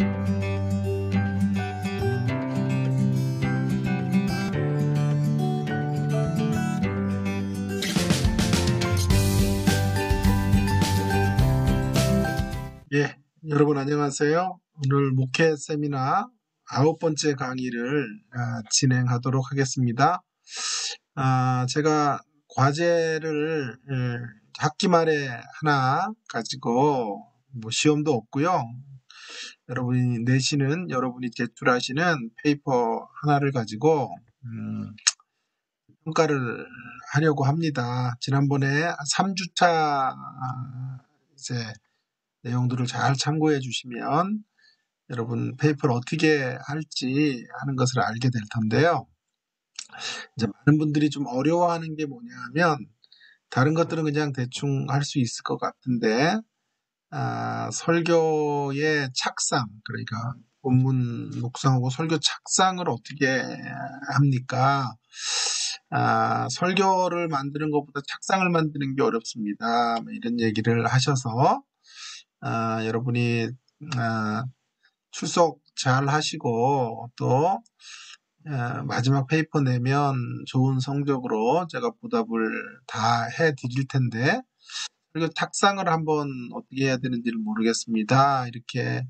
예, 여러분 안녕하세요. 오늘 목회 세미나 9번째 강의를 진행하도록 하겠습니다. 제가 과제를 학기 말에 하나 가지고 시험도 없고요. 여러분이 내시는 여러분이 제출하시는 페이퍼 하나를 가지고 평가를 하려고 합니다. 지난번에 3주차 이제 내용들을 잘 참고해 주시면 여러분 페이퍼를 어떻게 할지 하는 것을 알게 될 텐데요. 이제 많은 분들이 좀 어려워하는 게 뭐냐면 다른 것들은 그냥 대충 할 수 있을 것 같은데 설교의 착상, 그러니까 본문 묵상하고 설교 착상을 어떻게 합니까? 설교를 만드는 것보다 착상을 만드는 게 어렵습니다. 이런 얘기를 하셔서 여러분이 출석 잘 하시고 또 마지막 페이퍼 내면 좋은 성적으로 제가 보답을 다 해드릴 텐데 그리고 착상을 한번 어떻게 해야 되는지를 모르겠습니다. 이렇게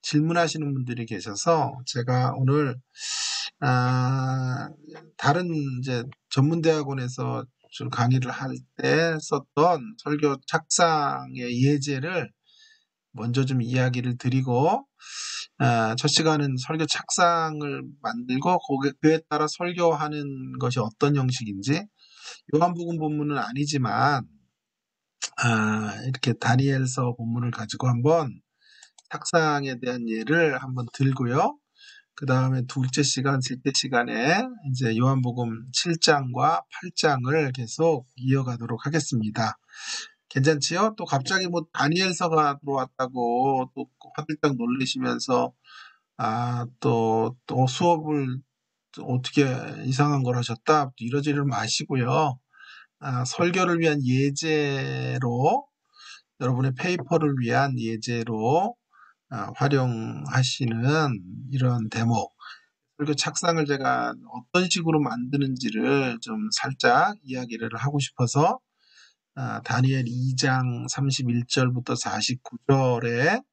질문하시는 분들이 계셔서 제가 오늘 다른 이제 전문대학원에서 좀 강의를 할 때 썼던 설교 착상의 예제를 먼저 좀 이야기를 드리고 첫 시간은 설교 착상을 만들고 그에 따라 설교하는 것이 어떤 형식인지 요한복음 본문은 아니지만 이렇게 다니엘서 본문을 가지고 한번 착상에 대한 예를 한번 들고요. 그 다음에 둘째 시간, 셋째 시간에 이제 요한복음 7장과 8장을 계속 이어가도록 하겠습니다. 괜찮지요? 또 갑자기 다니엘서가 들어왔다고 또 화들짝 놀라시면서 또 수업을 어떻게 이상한 걸 하셨다 이러지를 마시고요. 설교를 위한 예제로 여러분의 페이퍼를 위한 예제로 활용하시는 이런 대목 설교 착상을 제가 어떤 식으로 만드는지를 좀 살짝 이야기를 하고 싶어서 다니엘 2장 31절부터 49절의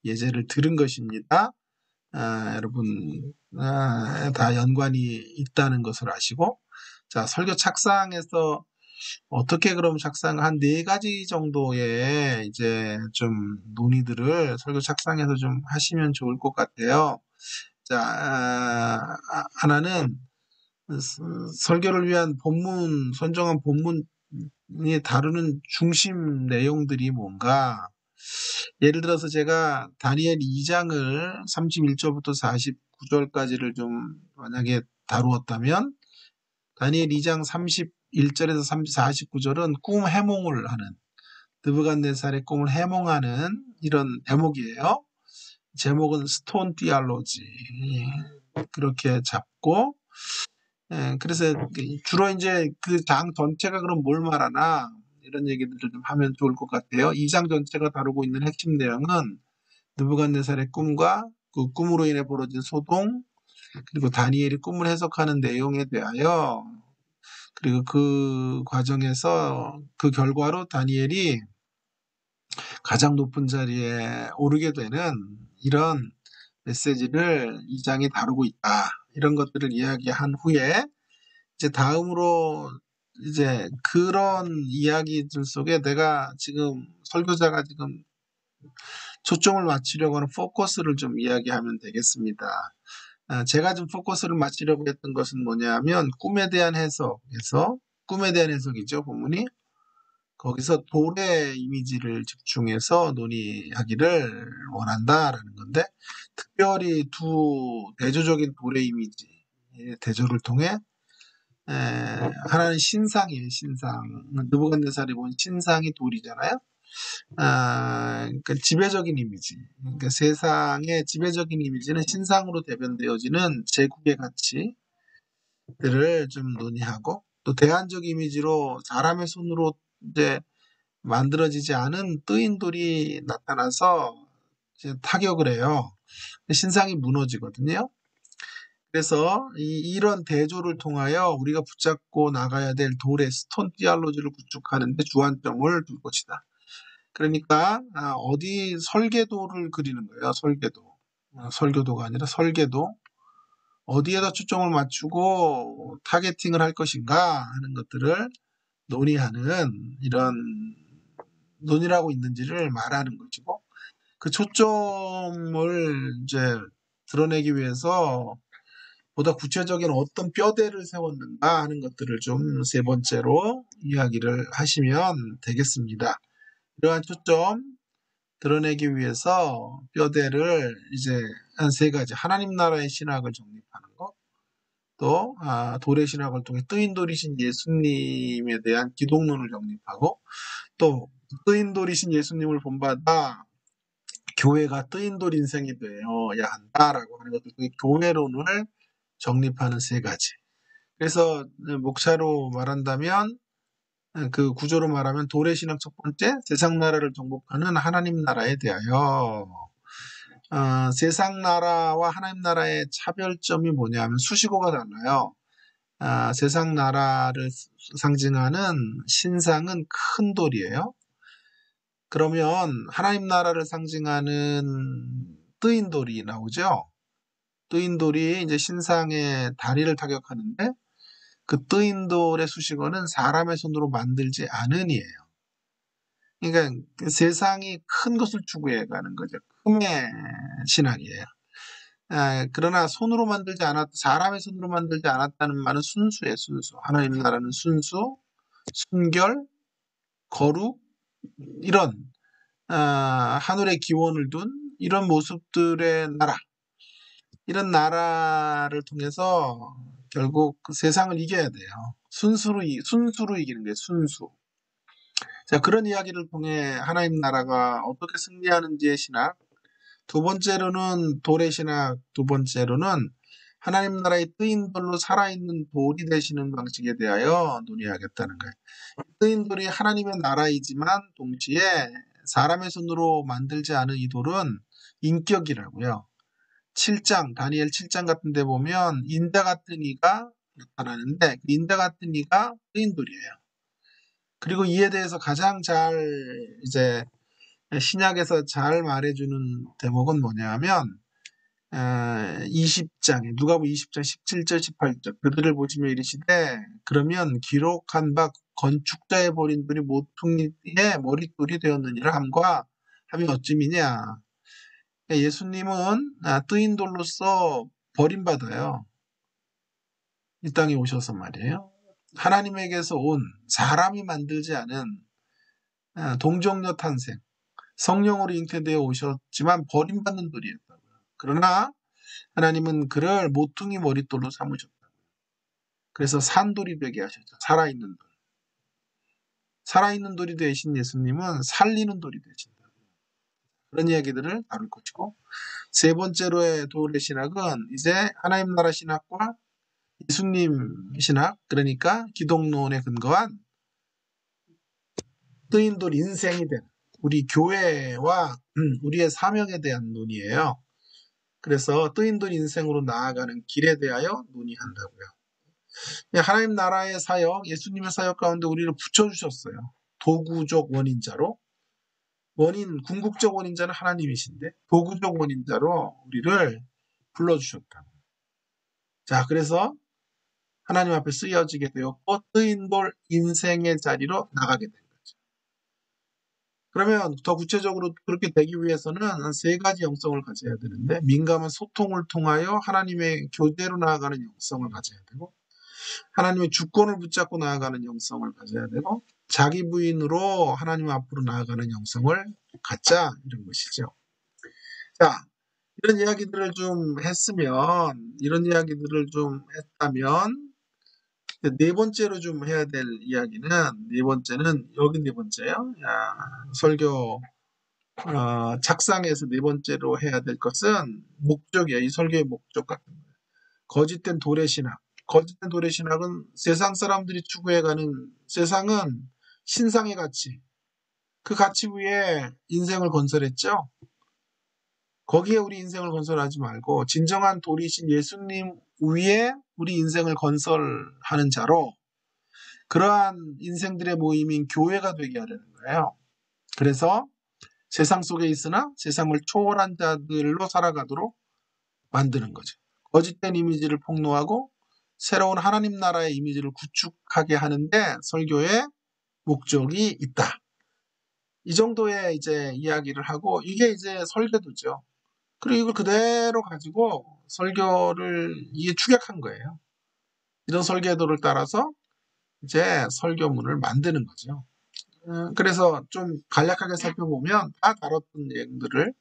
예제를 들은 것입니다. 여러분 다 연관이 있다는 것을 아시고 자 설교 착상에서 어떻게 그럼 착상 한 4가지 정도의 이제 좀 논의들을 설교 착상에서 좀 하시면 좋을 것 같아요. 자 하나는 설교를 위한 본문 선정한 본문이 다루는 중심 내용들이 뭔가 예를 들어서 제가 다니엘 2장을 31절부터 49절까지를 좀 만약에 다루었다면 다니엘 2장 31절에서 49절은 꿈 해몽을 하는 느부갓네살의 꿈을 해몽하는 이런 대목이에요. 제목은 스톤 디알로지 그렇게 잡고 그래서 주로 이제 그 장 전체가 그럼 뭘 말하나 이런 얘기들을 좀 하면 좋을 것 같아요. 2장 전체가 다루고 있는 핵심 내용은 느부갓네살의 꿈과 그 꿈으로 인해 벌어진 소동 그리고 다니엘이 꿈을 해석하는 내용에 대하여 그리고 그 과정에서 그 결과로 다니엘이 가장 높은 자리에 오르게 되는 이런 메시지를 이 장이 다루고 있다. 이런 것들을 이야기한 후에 이제 다음으로 이제 그런 이야기들 속에 내가 지금 설교자가 지금 초점을 맞추려고 하는 포커스를 좀 이야기하면 되겠습니다. 제가 좀 포커스를 맞추려고 했던 것은 뭐냐면 꿈에 대한 해석에서 꿈에 대한 해석이죠. 본문이 거기서 돌의 이미지를 집중해서 논의하기를 원한다라는 건데 특별히 두 대조적인 돌의 이미지 대조를 통해 하나는 신상이에요. 신상. 느부갓네살이 본 신상이 돌이잖아요. 그러니까 지배적인 이미지. 그러니까 세상의 지배적인 이미지는 신상으로 대변되어지는 제국의 가치들을 좀 논의하고 또 대안적 이미지로 사람의 손으로 이제 만들어지지 않은 뜨인 돌이 나타나서 이제 타격을 해요. 신상이 무너지거든요. 그래서 이런 대조를 통하여 우리가 붙잡고 나가야 될 돌의 스톤 디알로지를 구축하는 데 주안점을 둘 것이다. 그러니까 어디 설계도를 그리는 거예요. 설계도. 설교도가 아니라 설계도. 어디에다 초점을 맞추고 타겟팅을 할 것인가 하는 것들을 논의하는 이런 논의하고 있는지를 말하는 것이고, 그 초점을 이제 드러내기 위해서 보다 구체적인 어떤 뼈대를 세웠는가 하는 것들을 좀 세 번째로 이야기를 하시면 되겠습니다. 이러한 초점 드러내기 위해서 뼈대를 이제 한 세 가지, 하나님 나라의 신학을 정립하는 것, 또 도래 신학을 통해 뜨인돌이신 예수님에 대한 기독론을 정립하고, 또 뜨인돌이신 예수님을 본받아 교회가 뜨인돌 인생이 되어야 한다라고 하는 것들, 그 교회론을 정립하는 세 가지. 그래서 목차로 말한다면, 그 구조로 말하면 도래 신학 첫 번째, 세상 나라를 정복하는 하나님 나라에 대하여. 세상 나라와 하나님 나라의 차별점이 뭐냐면 수식어가 달라요. 세상 나라를 상징하는 신상은 큰 돌이에요. 그러면 하나님 나라를 상징하는 뜨인 돌이 나오죠. 뜨인 돌이 이제 신상의 다리를 타격하는데, 그 뜨인 돌의 수식어는 사람의 손으로 만들지 않은이에요. 그러니까 그 세상이 큰 것을 추구해 가는 거죠. 흠의 신앙이에요. 그러나 손으로 만들지 않았, 사람의 손으로 만들지 않았다는 말은 순수예요, 순수. 하나님 나라는 순수, 순결, 거룩, 이런 하늘의 기원을 둔 이런 모습들의 나라, 이런 나라를 통해서 결국 그 세상을 이겨야 돼요. 순수로 이기는 거예요, 순수. 자, 그런 이야기를 통해 하나님 나라가 어떻게 승리하는지의 신학, 두 번째로는 돌의 신학, 두 번째로는 하나님 나라의 뜨인 돌로 살아있는 돌이 되시는 방식에 대하여 논의하겠다는 거예요. 뜨인 돌이 하나님의 나라이지만 동시에 사람의 손으로 만들지 않은 이 돌은 인격이라고요. 7장, 다니엘 7장 같은 데 보면 인대 같은 이가 나타나는데, 그 인대 같은 이가 뜨인 돌이에요. 그리고 이에 대해서 가장 잘 이제 신약에서 잘 말해주는 대목은 뭐냐면 20장에 누가복음 20장 17절 18절, 그들을 보시며 이르시되 그러면 기록한 바 건축자의 버린 돌이 모퉁이의 머릿돌이 되었느니라 함과 함이 어찌미냐. 예수님은 뜨인 돌로서 버림받아요. 이 땅에 오셔서 말이에요. 하나님에게서 온, 사람이 만들지 않은 동정녀 탄생, 성령으로 잉태되어 오셨지만 버림받는 돌이었다고요. 그러나 하나님은 그를 모퉁이 머릿돌로 삼으셨다. 그래서 산돌이 되게 하셨죠. 살아있는 돌. 살아있는 돌이 되신 예수님은 살리는 돌이 되신다. 그런 이야기들을 다룰 것이고, 세 번째로의 돌의 신학은 이제 하나님 나라 신학과 예수님 신학, 그러니까 기독론에 근거한 뜨인 돌 인생이 된 우리 교회와 우리의 사명에 대한 논의예요. 그래서 뜨인 돌 인생으로 나아가는 길에 대하여 논의한다고요. 하나님 나라의 사역, 예수님의 사역 가운데 우리를 붙여주셨어요. 도구적 원인자로. 궁극적 원인자는 하나님이신데 도구적 원인자로 우리를 불러주셨다. 자, 그래서 하나님 앞에 쓰여지게 되었고 뜨인 돌 인생의 자리로 나가게 된 거죠. 그러면 더 구체적으로 그렇게 되기 위해서는 한 세 가지 영성을 가져야 되는데, 민감한 소통을 통하여 하나님의 교제로 나아가는 영성을 가져야 되고, 하나님의 주권을 붙잡고 나아가는 영성을 가져야 되고, 자기 부인으로 하나님 앞으로 나아가는 영성을 갖자, 이런 것이죠. 자, 이런 이야기들을 좀 했으면, 이런 이야기들을 좀 했다면, 네 번째로 좀 해야 될 이야기는, 네 번째는, 여기 네 번째요. 설교 착상에서 네 번째로 해야 될 것은 목적이에요. 이 설교의 목적 같은 거예요. 거짓된 도래 신학. 거짓된 도래 신학은 세상 사람들이 추구해가는, 세상은 신상의 가치, 그 가치 위에 인생을 건설했죠. 거기에 우리 인생을 건설하지 말고 진정한 돌이신 예수님 위에 우리 인생을 건설하는 자로 그러한 인생들의 모임인 교회가 되게 하려는 거예요. 그래서 세상 속에 있으나 세상을 초월한 자들로 살아가도록 만드는 거죠. 거짓된 이미지를 폭로하고 새로운 하나님 나라의 이미지를 구축하게 하는데 설교의 목적이 있다. 이 정도의 이제 이야기를 하고 이게 이제 설계도죠. 그리고 이걸 그대로 가지고 설교를 이게 축약한 거예요. 이런 설계도를 따라서 이제 설교문을 만드는 거죠. 그래서 좀 간략하게 살펴보면 다 다뤘던 내용들을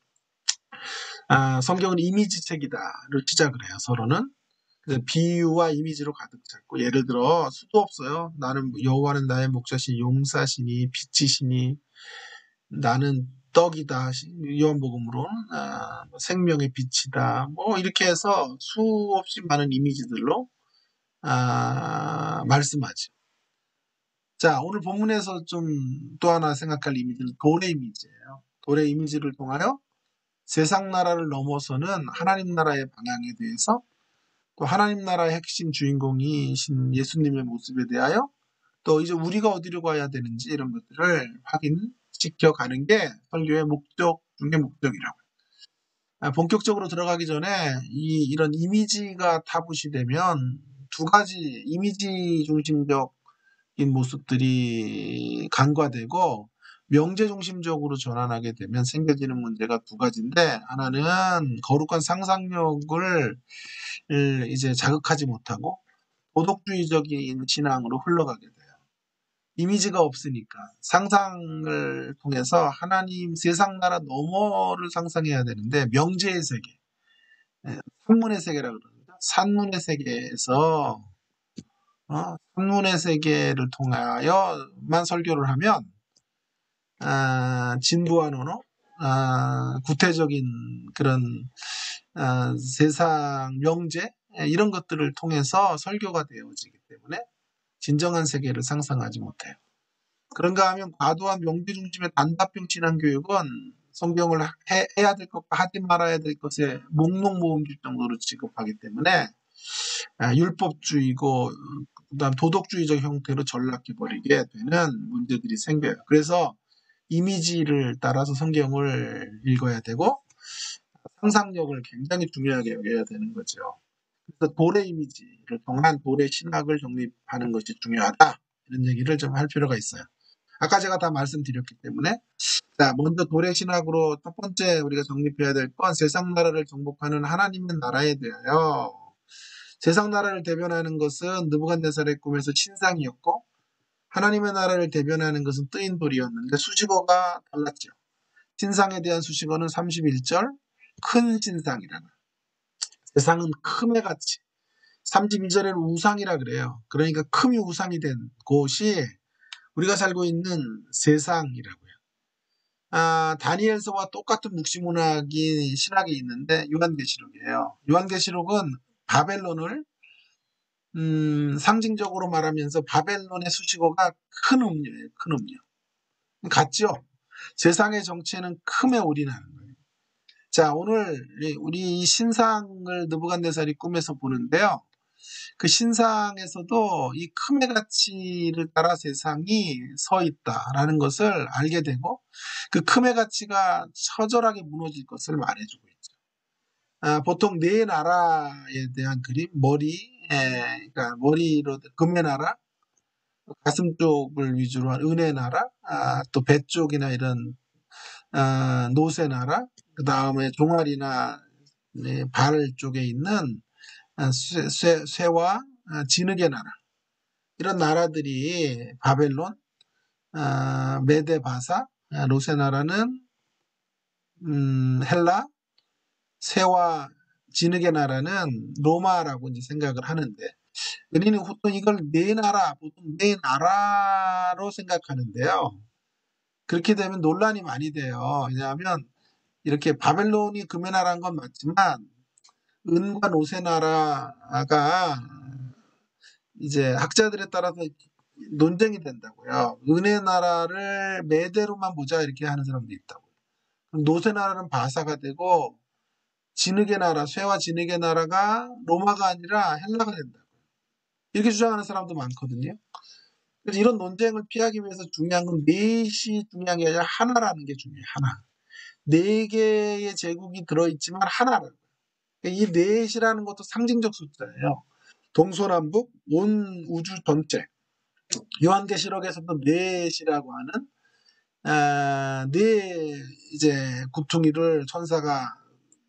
성경은 이미지 책이다를 시작을 해요. 서로는. 그래서 비유와 이미지로 가득 찼고 예를 들어 수도 없어요. 나는 여호와는 나의 목자시니 용사시니 빛이시니 나는 떡이다. 요한복음으로는 생명의 빛이다. 뭐 이렇게 해서 수없이 많은 이미지들로 말씀하죠. 자, 오늘 본문에서 좀 또 하나 생각할 이미지는 돌의 이미지예요. 돌의 이미지를 통하여 세상 나라를 넘어서는 하나님 나라의 방향에 대해서 또 하나님 나라의 핵심 주인공이신 예수님의 모습에 대하여 또 이제 우리가 어디로 가야 되는지 이런 것들을 확인시켜 가는 게 설교의 목적 중의 목적이라고. 본격적으로 들어가기 전에 이런 이미지가 타부시 되면 두 가지 이미지 중심적인 모습들이 간과되고 명제 중심적으로 전환하게 되면 생겨지는 문제가 두 가지인데 하나는 거룩한 상상력을 이제 자극하지 못하고 도덕주의적인 신앙으로 흘러가게 돼요. 이미지가 없으니까 상상을 통해서 하나님 세상 나라 너머를 상상해야 되는데 명제의 세계, 산문의 세계라고 그럽니다. 산문의 세계에서 산문의 세계를 통하여만 설교를 하면 진부한 언어, 구태적인 그런 세상 명제 이런 것들을 통해서 설교가 되어지기 때문에 진정한 세계를 상상하지 못해요. 그런가 하면 과도한 명제 중심의 단답형 신앙교육은 성경을 해야 될 것과 하지 말아야 될 것에 목록 모음질 정도로 취급하기 때문에 율법주의고 그다음 도덕주의적 형태로 전락해버리게 되는 문제들이 생겨요. 그래서 이미지를 따라서 성경을 읽어야 되고 상상력을 굉장히 중요하게 여겨야 되는 거죠. 그래서 돌의 이미지를 통한 돌의 신학을 정립하는 것이 중요하다. 이런 얘기를 좀 할 필요가 있어요. 아까 제가 다 말씀드렸기 때문에 자, 먼저 돌의 신학으로 첫 번째 우리가 정립해야 될 건 세상 나라를 정복하는 하나님의 나라에 대하여 세상 나라를 대변하는 것은 느부갓네살의 꿈에서 신상이었고 하나님의 나라를 대변하는 것은 뜨인 돌이었는데 수식어가 달랐죠. 신상에 대한 수식어는 31절 큰 신상이라는 세상은 큼의 가치 32절에는 우상이라 그래요. 그러니까 큼이 우상이 된 곳이 우리가 살고 있는 세상이라고요. 다니엘서와 똑같은 묵시문학이 신학이 있는데 요한계시록이에요. 요한계시록은 바벨론을 상징적으로 말하면서 바벨론의 수식어가 큰 음료예요. 큰 음료. 같죠? 세상의 정체는 큼에 올인하는 거예요. 자, 오늘 우리 이 신상을 느부갓네살이 꿈에서 보는데요. 그 신상에서도 이 큼의 가치를 따라 세상이 서 있다라는 것을 알게 되고 그 큼의 가치가 처절하게 무너질 것을 말해주고 있죠. 보통 네 나라에 대한 그림, 그러니까 머리로 금의 나라, 가슴 쪽을 위주로 한 은혜 나라, 또 배 쪽이나 이런 노새 나라, 그 다음에 종아리나 발 쪽에 있는 쇠와 진흙의 나라 이런 나라들이 바벨론, 메데 바사, 로세 나라는 헬라, 새와 진흙의 나라는 로마라고 이제 생각을 하는데 우리는 보통 이걸 네 나라, 보통 네 나라로 생각하는데요. 그렇게 되면 논란이 많이 돼요. 왜냐하면 이렇게 바벨론이 금의 나라인 건 맞지만 은과 노세 나라가 이제 학자들에 따라서 논쟁이 된다고요. 은혜 나라를 메대로만 보자 이렇게 하는 사람도 있다고요. 노세 나라는 바사가 되고 진흙의 나라, 쇠와 진흙의 나라가 로마가 아니라 헬라가 된다. 이렇게 주장하는 사람도 많거든요. 그래서 이런 논쟁을 피하기 위해서 중요한 건 넷이 중요한 게 아니라 하나라는 게 중요해요. 하나. 네 개의 제국이 들어있지만 하나라는 거예요. 이 넷이라는 것도 상징적 숫자예요. 동서남북 온 우주 전체. 요한계시록에서도 넷이라고 하는 네 이제 구퉁이를 천사가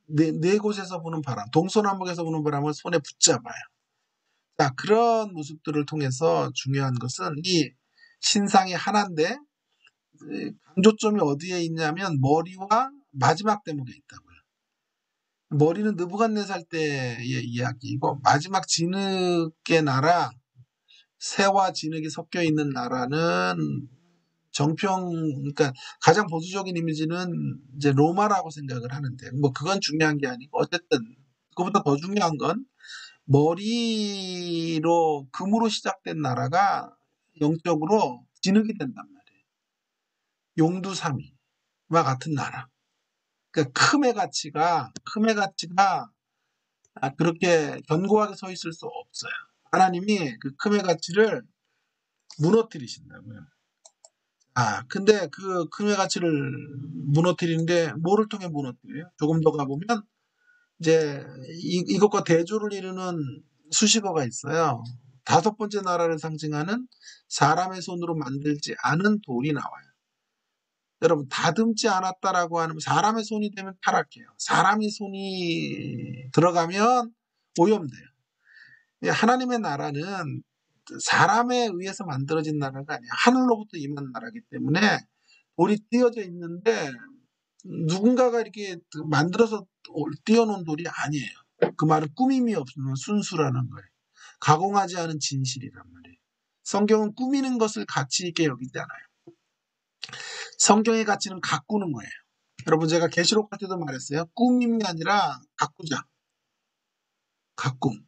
네 곳에서 부는 바람, 동서남북에서 부는 바람을 손에 붙잡아요. 자, 그런 모습들을 통해서 중요한 것은 이 신상이 하나인데 강조점이 어디에 있냐면 머리와 마지막 대목에 있다고요. 머리는 느부갓네살 때의 이야기이고 마지막 진흙의 나라, 새와 진흙이 섞여 있는 나라는 그러니까 가장 보수적인 이미지는 이제 로마라고 생각을 하는데, 뭐 그건 중요한 게 아니고, 어쨌든, 그것보다 더 중요한 건 머리로, 금으로 시작된 나라가 영적으로 진흙이 된단 말이에요. 용두사미와 같은 나라. 그러니까 금의 가치가 그렇게 견고하게 서 있을 수 없어요. 하나님이 그 금의 가치를 무너뜨리신다고요. 근데 그 금의 가치를 무너뜨리는데 뭐를 통해 무너뜨려요? 조금 더 가보면 이제 이것과 대조를 이루는 수식어가 있어요. 다섯 번째 나라를 상징하는 사람의 손으로 만들지 않은 돌이 나와요. 여러분, 다듬지 않았다라고 하는 사람의 손이 되면 타락해요. 사람의 손이 들어가면 오염돼요. 하나님의 나라는 사람에 의해서 만들어진 나라가 아니에요. 하늘로부터 임한 나라이기 때문에 돌이 띄어져 있는데 누군가가 이렇게 만들어서 띄어놓은 돌이 아니에요. 그 말은 꾸밈이 없는 순수라는 거예요. 가공하지 않은 진실이란 말이에요. 성경은 꾸미는 것을 가치 있게 여기지 않아요. 성경의 가치는 가꾸는 거예요. 여러분, 제가 계시록 할 때도 말했어요. 꾸밈이 아니라 가꾸자. 가꿈.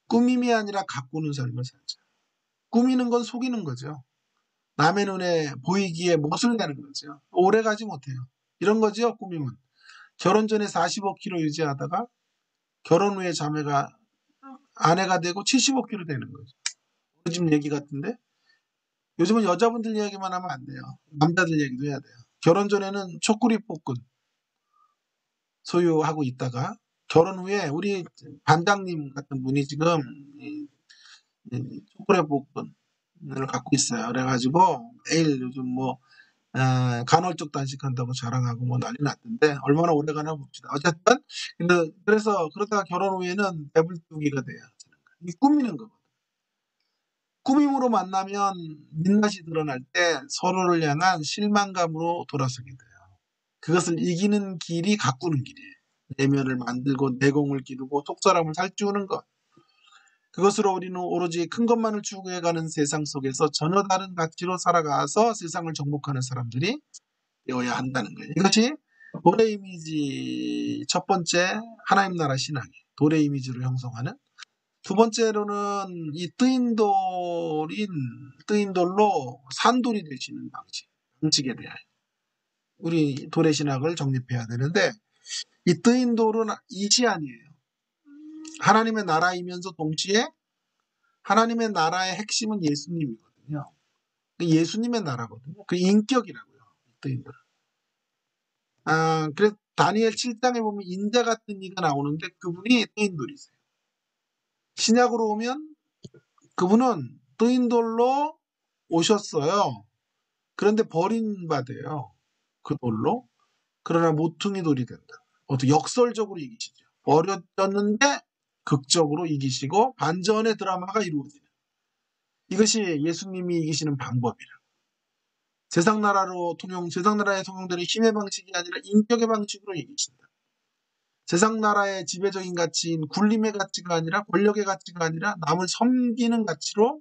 꾸밈이 아니라 가꾸는 삶을 살자. 꾸미는 건 속이는 거죠. 남의 눈에 보이기에 멋을 내는 거죠. 오래 가지 못해요. 이런 거죠, 꾸밈은. 결혼 전에 45kg 유지하다가 결혼 후에 아내가 되고 75kg 되는 거죠. 우리 집 얘기 같은데? 요즘은 여자분들 이야기만 하면 안 돼요. 남자들 얘기도 해야 돼요. 결혼 전에는 초콜릿 볶음 소유하고 있다가 결혼 후에 우리 반장님 같은 분이 지금 초콜릿 볶음을 갖고 있어요. 그래가지고 매일 요즘 뭐 간헐적 단식한다고 자랑하고 뭐 난리 났던데 얼마나 오래 가나 봅시다. 어쨌든 근데 그래서 그러다가 결혼 후에는 배불뚝이가 돼요. 이 꾸미는 거거든. 꾸밈으로 만나면 민낯이 드러날 때 서로를 향한 실망감으로 돌아서게 돼요. 그것을 이기는 길이 가꾸는 길이에요. 내면을 만들고 내공을 기르고 속사람을 살찌우는 것. 그것으로 우리는 오로지 큰 것만을 추구해가는 세상 속에서 전혀 다른 가치로 살아가서 세상을 정복하는 사람들이 되어야 한다는 거예요. 이것이 돌의 이미지 첫 번째 하나님 나라 신앙이에요. 돌의 이미지를 형성하는. 두 번째로는 이 뜨인 돌로 산돌이 되시는 방식에 대하여 우리 돌의 신학을 정립해야 되는데 이 뜨인 돌은 이시 아니에요. 하나님의 나라이면서 동시에 하나님의 나라의 핵심은 예수님이거든요. 예수님의 나라거든요. 그 인격이라고요. 뜨인 돌. 그래서 다니엘 7장에 보면 인자 같은 이가 나오는데 그분이 뜨인 돌이세요. 신약으로 오면 그분은 뜨인 돌로 오셨어요. 그런데 버림받아요. 그 돌로. 그러나 모퉁이 돌이 된다. 어떻게 역설적으로 이기시죠. 버렸었는데 극적으로 이기시고 반전의 드라마가 이루어지는. 이것이 예수님이 이기시는 방법이라. 세상 나라의 통용되는 힘의 방식이 아니라 인격의 방식으로 이기신다. 세상 나라의 지배적인 가치인 굴림의 가치가 아니라 권력의 가치가 아니라 남을 섬기는 가치로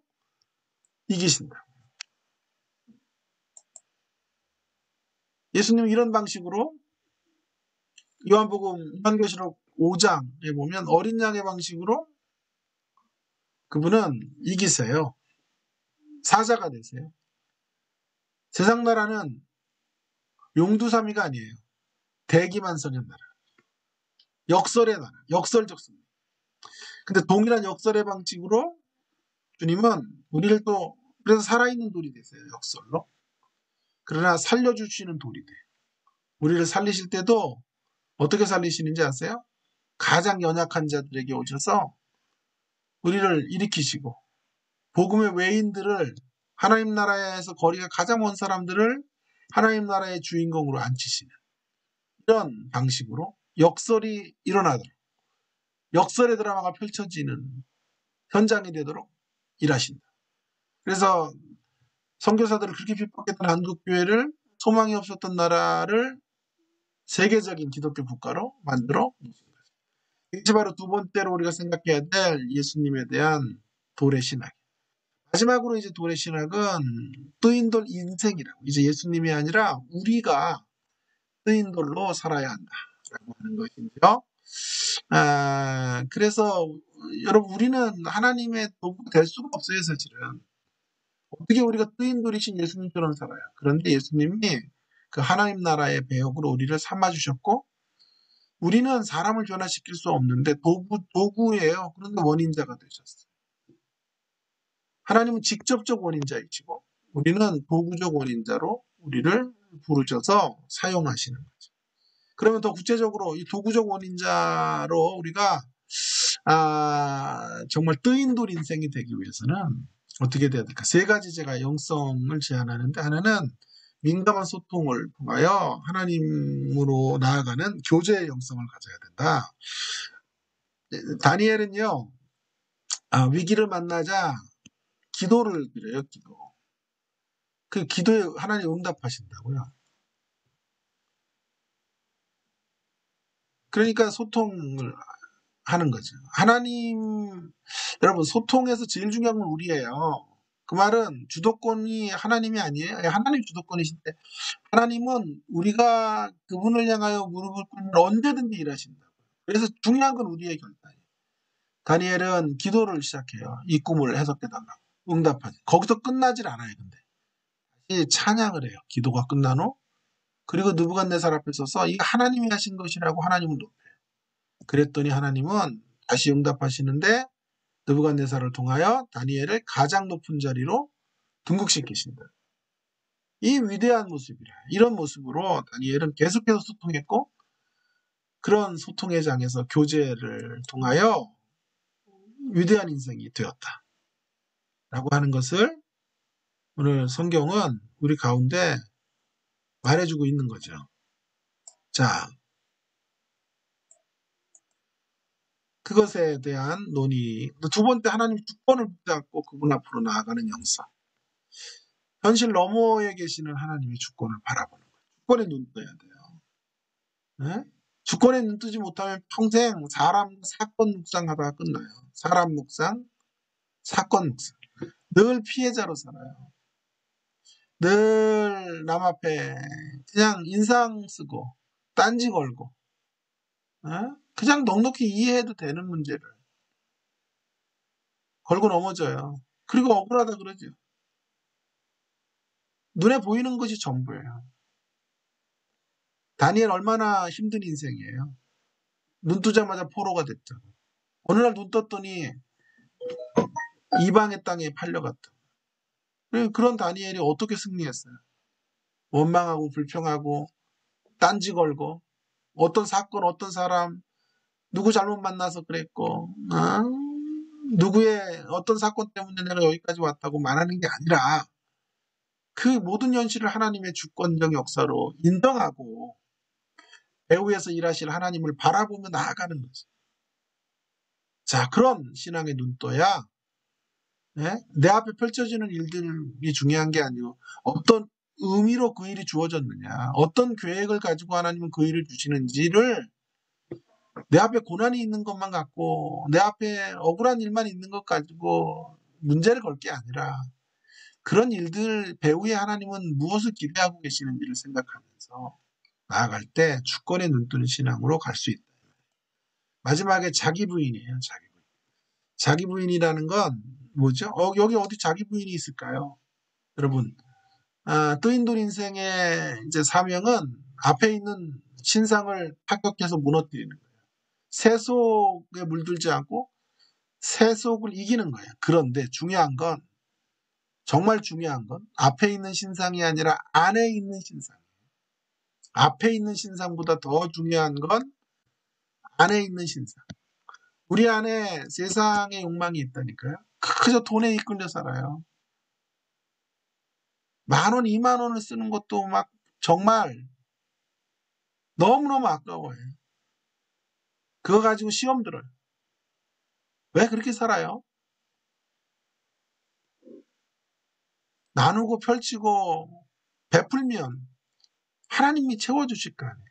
이기신다. 예수님은 이런 방식으로 요한계시록 5장에 보면 어린 양의 방식으로 그분은 이기세요. 사자가 되세요. 세상 나라는 용두사미가 아니에요. 대기만성의 나라. 역설의 나라, 역설적 승리. 근데 동일한 역설의 방식으로 주님은 우리를 또 그래서 살아있는 돌이 되세요. 역설로. 그러나 살려주시는 돌이 돼. 우리를 살리실 때도 어떻게 살리시는지 아세요? 가장 연약한 자들에게 오셔서 우리를 일으키시고 복음의 외인들을 하나님 나라에서 거리가 가장 먼 사람들을 하나님 나라의 주인공으로 앉히시는 이런 방식으로 역설이 일어나도록 역설의 드라마가 펼쳐지는 현장이 되도록 일하신다. 그래서 선교사들을 그렇게 핍박했던 한국교회를 소망이 없었던 나라를 세계적인 기독교 국가로 만들어 놓으신 거죠. 이것이 바로 두 번째로 우리가 생각해야 될 예수님에 대한 도래 신학. 마지막으로 이제 도래 신학은 뜨인 돌 인생이라고. 이제 예수님이 아니라 우리가 뜨인 돌로 살아야 한다라고 하는 것이죠. 그래서 여러분 우리는 하나님의 도구가 될 수가 없어요, 사실은. 어떻게 우리가 뜨인 돌이신 예수님처럼 살아요. 그런데 예수님이 그 하나님 나라의 배역으로 우리를 삼아주셨고 우리는 사람을 변화시킬 수 없는데 도구예요. 그런데 원인자가 되셨어요. 하나님은 직접적 원인자이시고 우리는 도구적 원인자로 우리를 부르셔서 사용하시는 거죠. 그러면 더 구체적으로 이 도구적 원인자로 우리가 정말 뜨인 돌 인생이 되기 위해서는 어떻게 돼야 될까? 세 가지 제가 영성을 제안하는데 하나는 민감한 소통을 통하여 하나님으로 나아가는 교제의 영성을 가져야 된다. 다니엘은요, 위기를 만나자 기도를 드려요, 기도. 그 기도에 하나님 응답하신다고요. 그러니까 소통을 하는 거죠. 여러분, 소통에서 제일 중요한 건 우리예요. 그 말은 주도권이 하나님이 아니에요. 하나님 주도권이신데, 하나님은 우리가 그분을 향하여 무릎을 꿇으면 언제든지 일하신다고요. 그래서 중요한 건 우리의 결단이에요. 다니엘은 기도를 시작해요. 이 꿈을 해석해달라고. 응답하지. 거기서 끝나질 않아요, 근데. 다시 찬양을 해요. 기도가 끝난 후. 그리고 느부갓네살 앞에 서서 이거 하나님이 하신 것이라고 하나님을 높여요. 그랬더니 하나님은 다시 응답하시는데 느부갓네살을 통하여 다니엘을 가장 높은 자리로 등극시키신다. 이 위대한 모습이라. 이런 모습으로 다니엘은 계속해서 소통했고 그런 소통의 장에서 교제를 통하여 위대한 인생이 되었다. 라고 하는 것을 오늘 성경은 우리 가운데 말해주고 있는 거죠. 자, 그것에 대한 논의. 두 번째 하나님 주권을 붙잡고 그분 앞으로 나아가는 영성. 현실 너머에 계시는 하나님의 주권을 바라보는 거예요. 주권에 눈 떠야 돼요. 네? 주권에 눈 뜨지 못하면 평생 사람 사건 묵상하다가 끝나요. 사람 묵상, 사건 묵상. 늘 피해자로 살아요. 늘 남 앞에 그냥 인상 쓰고 딴지 걸고 그냥 넉넉히 이해해도 되는 문제를 걸고 넘어져요. 그리고 억울하다 그러죠. 눈에 보이는 것이 전부예요. 다니엘 얼마나 힘든 인생이에요. 눈 뜨자마자 포로가 됐죠. 어느 날 눈 떴더니 이방의 땅에 팔려갔다. 그런 다니엘이 어떻게 승리했어요? 원망하고 불평하고 딴지 걸고 어떤 사건 어떤 사람 누구 잘못 만나서 그랬고 누구의 어떤 사건 때문에 내가 여기까지 왔다고 말하는 게 아니라 그 모든 현실을 하나님의 주권적 역사로 인정하고 배후에서 일하실 하나님을 바라보며 나아가는 거죠. 자, 그런 신앙의 눈떠야 내 앞에 펼쳐지는 일들이 중요한 게 아니고 어떤 의미로 그 일이 주어졌느냐, 어떤 계획을 가지고 하나님은 그 일을 주시는지를 내 앞에 고난이 있는 것만 갖고 내 앞에 억울한 일만 있는 것 가지고 문제를 걸 게 아니라 그런 일들 배후에 하나님은 무엇을 기대하고 계시는지를 생각하면서 나아갈 때 주권에 눈뜨는 신앙으로 갈 수 있다. 마지막에 자기 부인이에요. 자기 부인. 자기 부인이라는 건 뭐죠? 여기 어디 자기 부인이 있을까요? 여러분, 뜨인돌 인생의 이제 사명은 앞에 있는 신상을 타격해서 무너뜨리는 거예요. 세속에 물들지 않고 세속을 이기는 거예요. 그런데 정말 중요한 건 앞에 있는 신상이 아니라 안에 있는 신상. 앞에 있는 신상보다 더 중요한 건 안에 있는 신상. 우리 안에 세상의 욕망이 있다니까요. 그저 돈에 이끌려 살아요. 10,000원, 20,000원을 쓰는 것도 막 정말 너무너무 아까워요. 그거 가지고 시험 들어요. 왜 그렇게 살아요? 나누고 펼치고 베풀면 하나님이 채워주실 거 아니에요.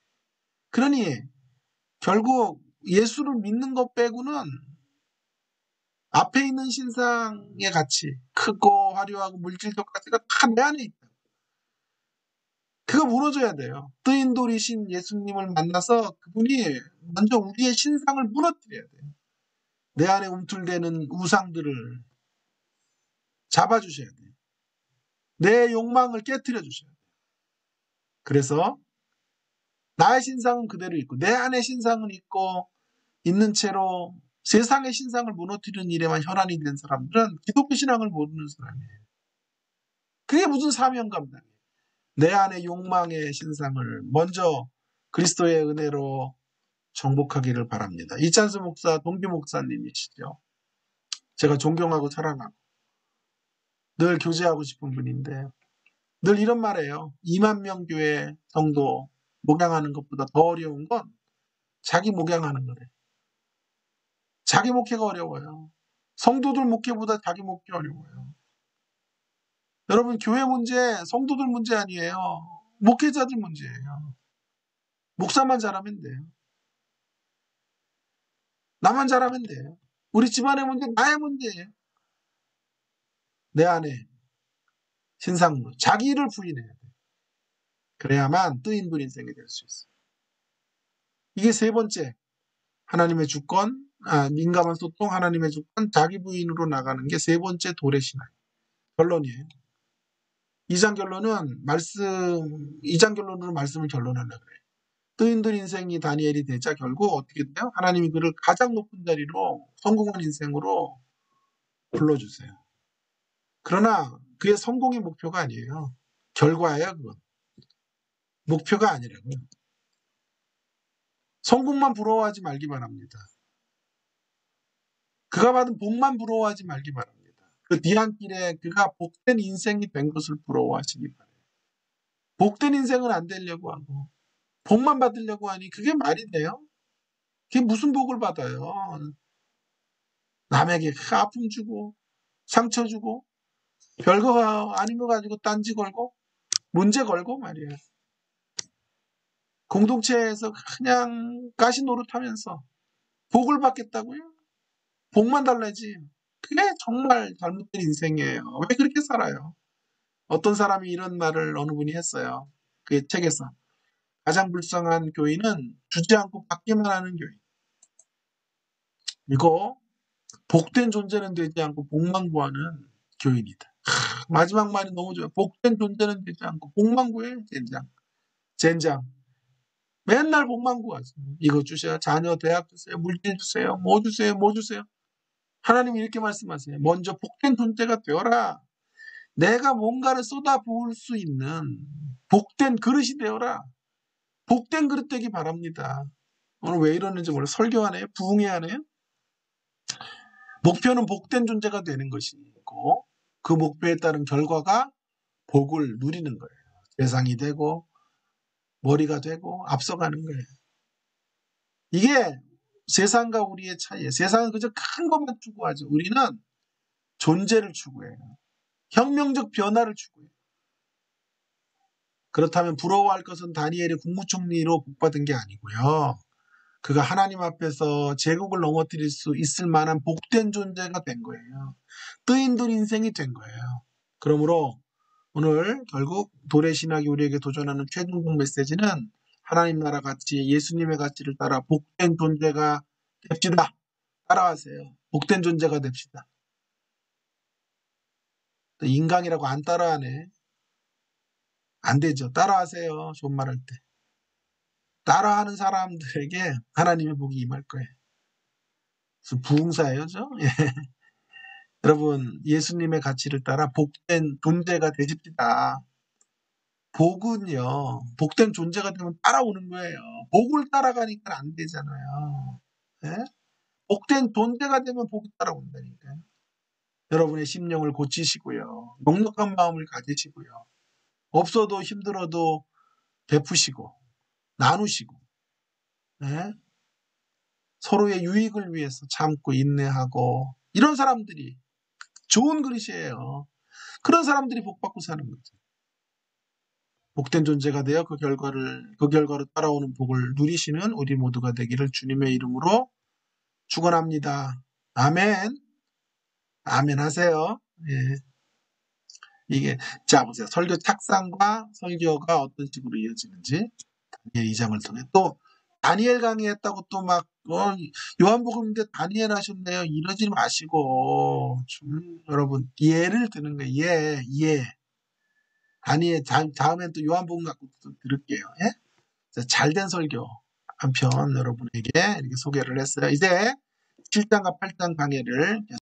그러니 결국 예수를 믿는 것 빼고는 앞에 있는 신상의 가치, 크고 화려하고 물질적 가치가 다 내 안에 있다. 그거 무너져야 돼요. 뜨인 돌이신 예수님을 만나서 그분이 먼저 우리의 신상을 무너뜨려야 돼요. 내 안에 움틀대는 우상들을 잡아주셔야 돼요. 내 욕망을 깨뜨려 주셔야 돼요. 그래서 나의 신상은 그대로 있고 내 안의 신상은 있고 있는 채로 세상의 신상을 무너뜨리는 일에만 혈안이 된 사람들은 기독교 신앙을 모르는 사람이에요. 그게 무슨 사명감이에요. 내 안의 욕망의 신상을 먼저 그리스도의 은혜로 정복하기를 바랍니다. 이찬수 목사, 동기 목사님이시죠. 제가 존경하고 사랑하고 늘 교제하고 싶은 분인데 늘 이런 말이에요. 2만 명 교회 성도 목양하는 것보다 더 어려운 건 자기 목양하는 거래요. 자기 목회가 어려워요. 성도들 목회보다 자기 목회 어려워요. 여러분 교회 문제 성도들 문제 아니에요. 목회자들 문제예요. 목사만 잘하면 돼요. 나만 잘하면 돼요. 우리 집안의 문제 나의 문제예요. 내 안에 신상으로 자기를 부인해야 돼요. 그래야만 뜨인불 인생이 될 수 있어요. 이게 세 번째 하나님의 주권, 민감한 소통, 하나님의 주권, 자기 부인으로 나가는 게 세 번째 도래 신앙 결론이에요. 2장 결론으로 말씀을 결론하려고 그래요. 뜨인들 인생이 다니엘이 되자 결국 어떻게 돼요? 하나님이 그를 가장 높은 자리로 성공한 인생으로 불러주세요. 그러나 그의 성공이 목표가 아니에요. 결과예요, 그건. 목표가 아니라고요. 성공만 부러워하지 말기 바랍니다. 그가 받은 복만 부러워하지 말기 바랍니다. 그 뒤안길에 그가 복된 인생이 된 것을 부러워하시기 바랍니다. 복된 인생은 안 되려고 하고 복만 받으려고 하니 그게 말이 돼요? 그게 무슨 복을 받아요? 남에게 아픔 주고 상처 주고 별거 아닌 거 가지고 딴지 걸고 문제 걸고 말이에요. 공동체에서 그냥 가시 노릇하면서 복을 받겠다고요? 복만 달라지. 그게 정말 잘못된 인생이에요. 왜 그렇게 살아요? 어떤 사람이 이런 말을 어느 분이 했어요. 그 책에서. 가장 불쌍한 교인은 주지 않고 받기만 하는 교인. 이거 복된 존재는 되지 않고 복만 구하는 교인이다. 마지막 말이 너무 좋아요. 복된 존재는 되지 않고 복만 구해. 젠장. 맨날 복만 구하지. 이거 주세요. 자녀 대학 주세요. 물질 주세요. 뭐 주세요. 뭐 주세요. 하나님이 이렇게 말씀하세요. 먼저 복된 존재가 되어라. 내가 뭔가를 쏟아부을 수 있는 복된 그릇이 되어라. 복된 그릇 되기 바랍니다. 오늘 왜 이러는지 몰라. 설교하네요. 부흥회하네요. 목표는 복된 존재가 되는 것이고 그 목표에 따른 결과가 복을 누리는 거예요. 대상이 되고 머리가 되고 앞서가는 거예요. 이게 세상과 우리의 차이예요. 세상은 그저 큰 것만 추구하죠. 우리는 존재를 추구해요. 혁명적 변화를 추구해요. 그렇다면 부러워할 것은 다니엘이 국무총리로 복받은 게 아니고요. 그가 하나님 앞에서 제국을 넘어뜨릴 수 있을 만한 복된 존재가 된 거예요. 뜨인들 인생이 된 거예요. 그러므로 오늘 결국 도래신학이 우리에게 도전하는 최종적 메시지는 하나님 나라 가치, 예수님의 가치를 따라 복된 존재가 됩시다. 따라하세요. 복된 존재가 됩시다. 인간이라고 안 따라하네. 안 되죠. 따라하세요. 좋은 말 할 때. 따라하는 사람들에게 하나님의 복이 임할 거예요. 그래서 부흥사예요, 저? 예. 여러분, 예수님의 가치를 따라 복된 존재가 되십시다. 복은요, 복된 존재가 되면 따라오는 거예요. 복을 따라가니까 안 되잖아요. 예? 복된 존재가 되면 복이 따라온다니까요. 여러분의 심령을 고치시고요. 넉넉한 마음을 가지시고요. 없어도 힘들어도 베푸시고, 나누시고, 예? 서로의 유익을 위해서 참고 인내하고, 이런 사람들이 좋은 그릇이에요. 그런 사람들이 복받고 사는 거죠. 복된 존재가 되어 그 결과로 따라오는 복을 누리시는 우리 모두가 되기를 주님의 이름으로 축원합니다. 아멘. 아멘 하세요. 예. 이게, 자, 보세요. 설교 착상과 설교가 어떤 식으로 이어지는지, 다니엘 2장을 통해. 또, 다니엘 강의했다고 또 막, 요한복음인데 다니엘 하셨네요. 이러지 마시고, 여러분, 예를 드는 거예요. 예. 다니엘, 다음엔 또 요한복음 갖고 또 들을게요. 예? 잘된 설교 한 편 여러분에게 이렇게 소개를 했어요. 이제 7장과 8장 강의를